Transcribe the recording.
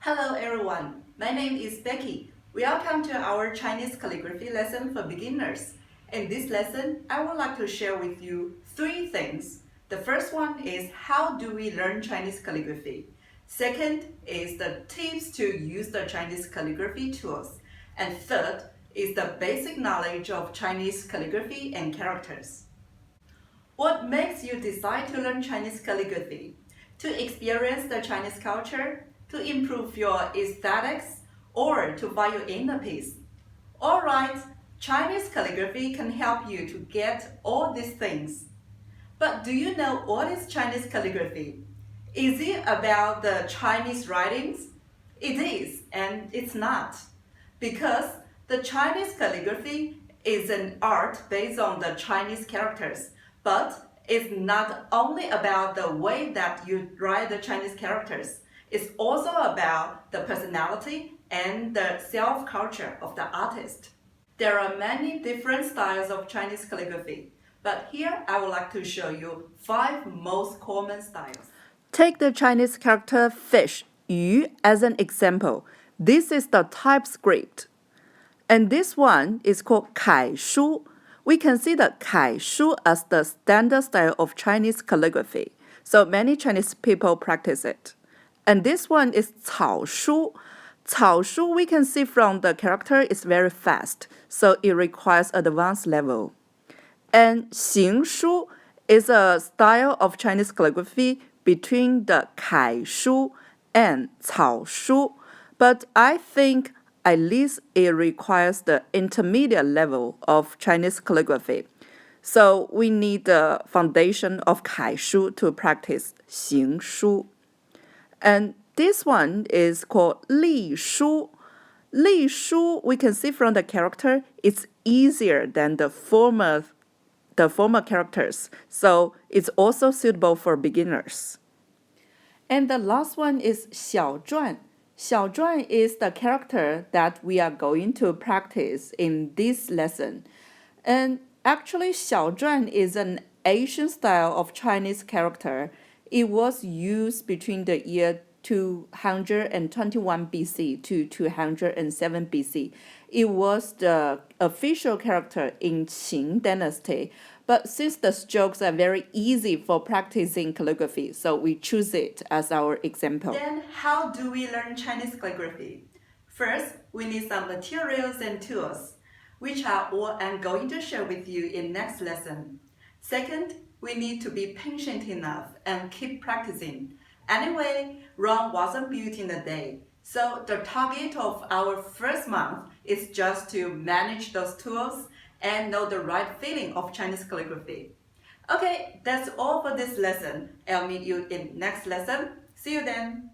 Hello everyone, my name is Becky. Welcome to our Chinese calligraphy lesson for beginners. In this lesson, I would like to share with you three things. The first one is how do we learn Chinese calligraphy? Second is the tips to use the Chinese calligraphy tools. And third is the basic knowledge of Chinese calligraphy and characters. What makes you decide to learn Chinese calligraphy? To experience the Chinese culture, to improve your aesthetics, or to value inner peace? Alright, Chinese calligraphy can help you to get all these things. But do you know what is Chinese calligraphy? Is it about the Chinese writings? It is, and it's not. Because the Chinese calligraphy is an art based on the Chinese characters, but it's not only about the way that you write the Chinese characters. It's also about the personality and the self-culture of the artist. There are many different styles of Chinese calligraphy, but here I would like to show you 5 most common styles. Take the Chinese character fish, 鱼, as an example. This is the typescript. And this one is called 楷书. We can see the 楷书 as the standard style of Chinese calligraphy. So many Chinese people practice it. And this one is 草书. 草书 we can see from the character is very fast, so it requires advanced level. And 行书 is a style of Chinese calligraphy between the 楷书 and 草书, but I think at least it requires the intermediate level of Chinese calligraphy. So we need the foundation of 楷书 to practice 行书. And this one is called 隶书. 隶书, we can see from the character, it's easier than the former characters, so it's also suitable for beginners. And the last one is 小篆. 小篆 is the character that we are going to practice in this lesson. And actually, 小篆 is an Asian style of Chinese character. It was used between the year 221 BC to 207 BC. It was the official character in Qing dynasty, but since the strokes are very easy for practicing calligraphy, so we choose it as our example. Then how do we learn Chinese calligraphy? First, we need some materials and tools, which are what I'm going to share with you in next lesson. Second, we need to be patient enough and keep practicing. Anyway, Rome wasn't built in a day, so the target of our first month is just to manage those tools and know the right feeling of Chinese calligraphy. Okay, that's all for this lesson. I'll meet you in next lesson. See you then.